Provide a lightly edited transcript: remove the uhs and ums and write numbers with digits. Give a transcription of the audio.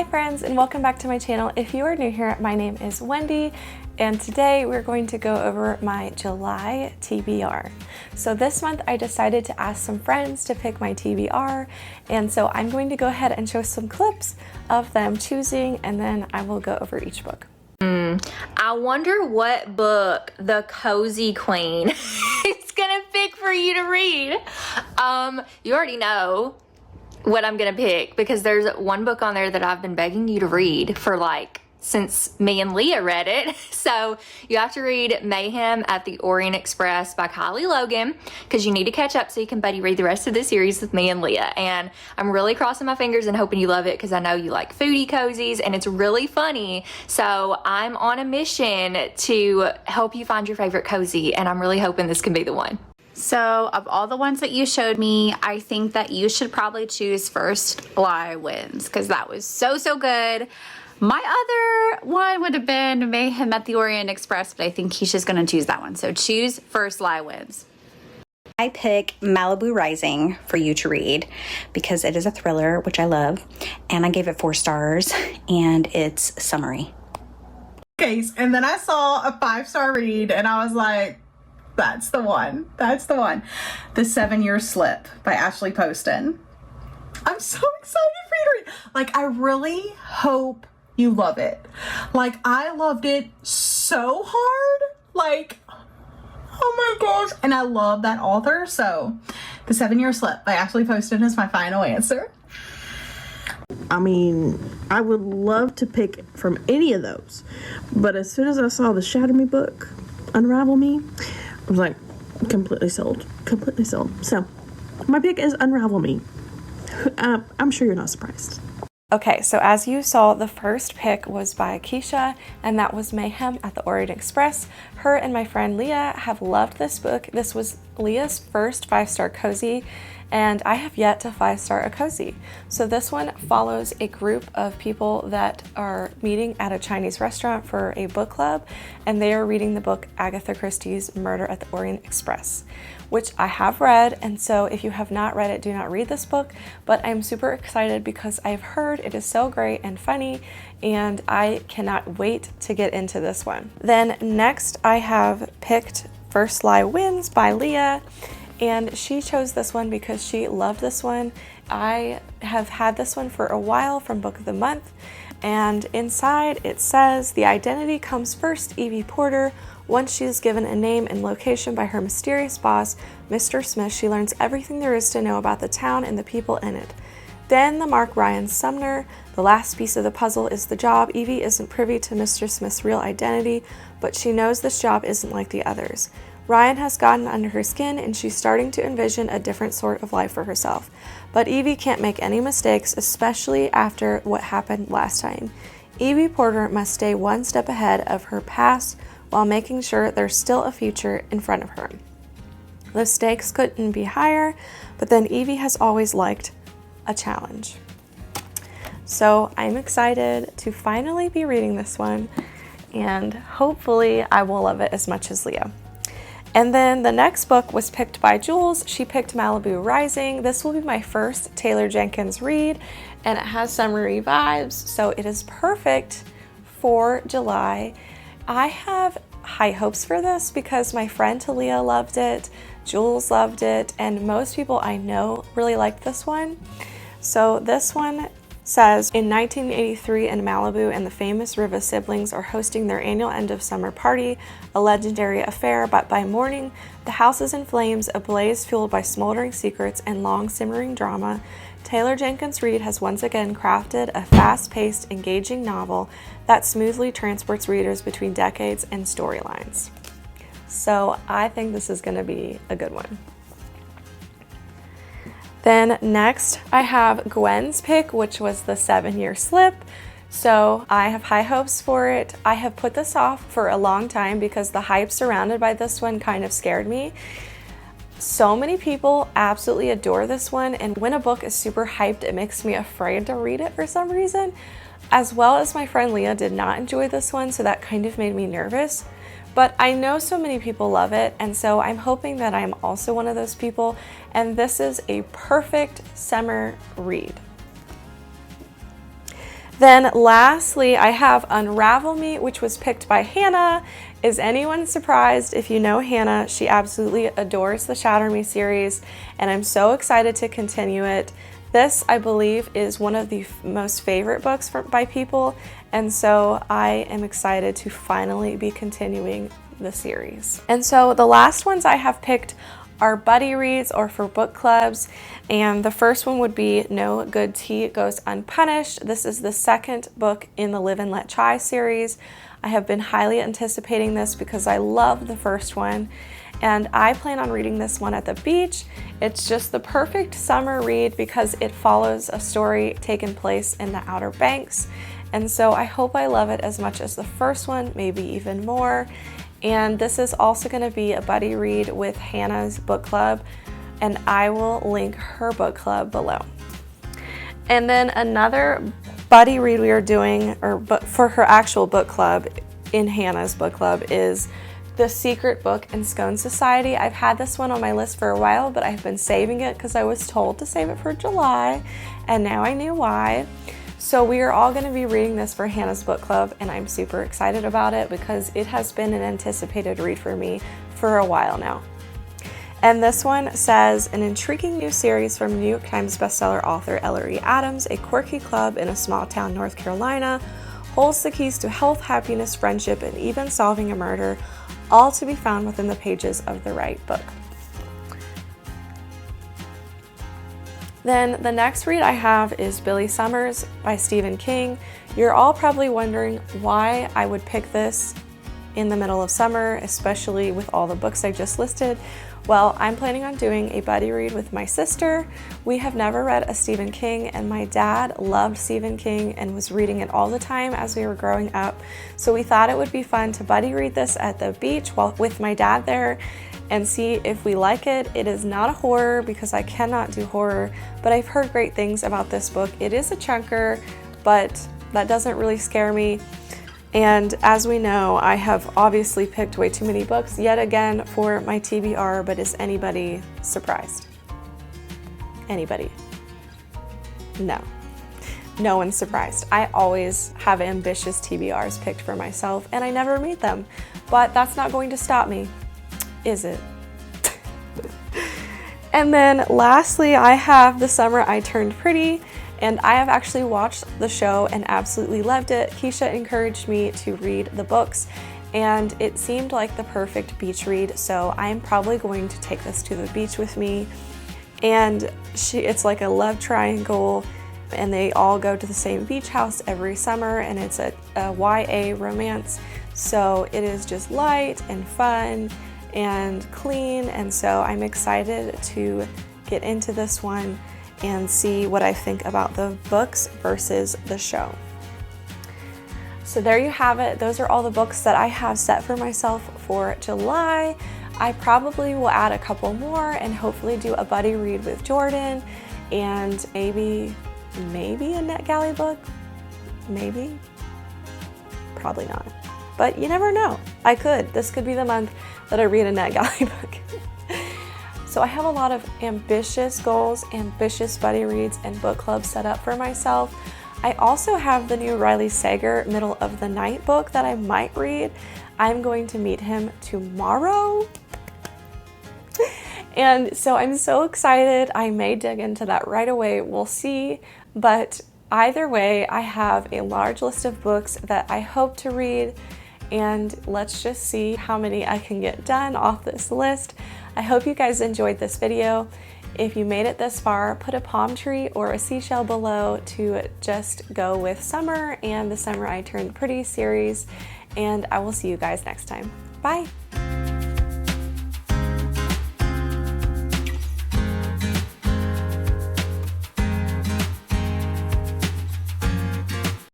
Hi friends, and welcome back to my channel. If you are new here, my name is Wendy, and today we're going to go over my July TBR. So this month I decided to ask some friends to pick my TBR, and so I'm going to go ahead and show some clips of them choosing, and then I will go over each book. I wonder what book the Cozy Queen is gonna pick for you to read. You already know what I'm gonna pick because there's one book on there that I've been begging you to read for since me and Leah read it. So you have to read Mayhem at the Orient Express by Kylie Logan because you need to catch up so you can buddy read the rest of the series with me and Leah. And I'm really crossing my fingers and hoping you love it because I know you like foodie cozies and it's really funny. So I'm on a mission to help you find your favorite cozy, and I'm really hoping this can be the one. So of all the ones that you showed me, I think that you should probably choose First Lie Wins because that was so good. My other one would have been Mayhem at the Orient Express, but I think Keisha's going to choose that one. So choose First Lie Wins. I pick Malibu Rising for you to read because it is a thriller, which I love, and I gave it 4 stars, and it's summary. Case, and then I saw a 5-star read, and I was like, that's the one. That's the one. The 7-Year Slip by Ashley Poston. I'm so excited for you to read. I really hope you love it. I loved it so hard. Oh my gosh. And I love that author. So The 7-Year Slip by Ashley Poston is my final answer. I mean, I would love to pick from any of those. But as soon as I saw the Shatter Me book, Unravel Me, I was like, completely sold. Completely sold. So my pick is Unravel Me. I'm sure you're not surprised. Okay, so as you saw, the first pick was by Keisha, and that was Mayhem at the Orient Express. Her and my friend Leah have loved this book. This was Leah's first 5-star cozy, and I have yet to 5-star a cozy. So this one follows a group of people that are meeting at a Chinese restaurant for a book club, and they are reading the book Agatha Christie's Murder at the Orient Express, which I have read, and so if you have not read it, do not read this book, but I'm super excited because I've heard it is so great and funny, and I cannot wait to get into this one. Then next I have picked First Lie Wins by Leah, and she chose this one because she loved this one. I have had this one for a while from Book of the Month, and inside it says, the identity comes first, Evie Porter. Once she is given a name and location by her mysterious boss, Mr. Smith, she learns everything there is to know about the town and the people in it. Then the Mark Ryan Sumner. The last piece of the puzzle is the job. Evie isn't privy to Mr. Smith's real identity, but she knows this job isn't like the others. Ryan has gotten under her skin, and she's starting to envision a different sort of life for herself. But Evie can't make any mistakes, especially after what happened last time. Evie Porter must stay one step ahead of her past while making sure there's still a future in front of her. The stakes couldn't be higher, but then Evie has always liked a challenge. So I'm excited to finally be reading this one, and hopefully I will love it as much as Leah. And then the next book was picked by Jules. She picked Malibu Rising. This will be my first Taylor Jenkins read, and it has summery vibes, so it is perfect for July. I have high hopes for this because my friend Talia loved it, Jules loved it, and most people I know really liked this one. So this one says, in 1983 in Malibu, and the famous Riva siblings are hosting their annual end of summer party, a legendary affair, but by morning, the house is in flames, ablaze, fueled by smoldering secrets and long simmering drama. Taylor Jenkins Reid has once again crafted a fast-paced, engaging novel that smoothly transports readers between decades and storylines. So I think this is going to be a good one. Then next I have Gwen's pick, which was The 7-Year Slip. So I have high hopes for it. I have put this off for a long time because the hype surrounded by this one kind of scared me. So many people absolutely adore this one, and when a book is super hyped, it makes me afraid to read it for some reason. As well as my friend Leah did not enjoy this one, so that kind of made me nervous. But I know so many people love it, and so I'm hoping that I'm also one of those people, and this is a perfect summer read. Then lastly, I have Unravel Me, which was picked by Hannah. Is anyone surprised? If you know Hannah, she absolutely adores the Shatter Me series, and I'm so excited to continue it. This, I believe, is one of the most favorite books by people, and so I am excited to finally be continuing the series. And so the last ones I have picked are buddy reads or for book clubs, and the first one would be No Good Tea Goes Unpunished. This is the second book in the Live and Let Chai series. I have been highly anticipating this because I love the first one, and I plan on reading this one at the beach. It's just the perfect summer read because it follows a story taking place in the Outer Banks, and so I hope I love it as much as the first one, maybe even more. And this is also going to be a buddy read with Hannah's book club, and I will link her book club below. And then another buddy read we are doing, for her actual book club in Hannah's book club, is The Secret Book in Scone Society. I've had this one on my list for a while, but I've been saving it because I was told to save it for July, and now I knew why. So we are all going to be reading this for Hannah's book club, and I'm super excited about it because it has been an anticipated read for me for a while now. And this one says, an intriguing new series from New York Times bestseller author Ellery Adams, a quirky club in a small town, North Carolina, holds the keys to health, happiness, friendship, and even solving a murder, all to be found within the pages of the right book. Then the next read I have is Billy Summers by Stephen King. You're all probably wondering why I would pick this in the middle of summer, especially with all the books I just listed. Well, I'm planning on doing a buddy read with my sister. We have never read a Stephen King, and my dad loved Stephen King and was reading it all the time as we were growing up. So we thought it would be fun to buddy read this at the beach with my dad there and see if we like it. It is not a horror because I cannot do horror, but I've heard great things about this book. It is a chunker, but that doesn't really scare me. And as we know, I have obviously picked way too many books yet again for my TBR, but is anybody surprised? Anybody? No. No one's surprised. I always have ambitious TBRs picked for myself, and I never meet them, but that's not going to stop me, is it? And then lastly, I have The Summer I Turned Pretty, and I have actually watched the show and absolutely loved it. Keisha encouraged me to read the books, and it seemed like the perfect beach read, so I'm probably going to take this to the beach with me. And it's like a love triangle, and they all go to the same beach house every summer, and it's a YA romance, so it is just light and fun and clean, and so I'm excited to get into this one and see what I think about the books versus the show. So there you have it. Those are all the books that I have set for myself for July. I probably will add a couple more and hopefully do a buddy read with Jordan and maybe a NetGalley book. Maybe. Probably not. But you never know. This could be the month that I read a NetGalley book. So I have a lot of ambitious goals, ambitious buddy reads, and book clubs set up for myself. I also have the new Riley Sager Middle of the Night book that I might read. I'm going to meet him tomorrow. And so I'm so excited. I may dig into that right away. We'll see. But either way, I have a large list of books that I hope to read. And let's just see how many I can get done off this list. I hope you guys enjoyed this video. If you made it this far, put a palm tree or a seashell below to just go with summer and the Summer I Turned Pretty series, and I will see you guys next time. Bye!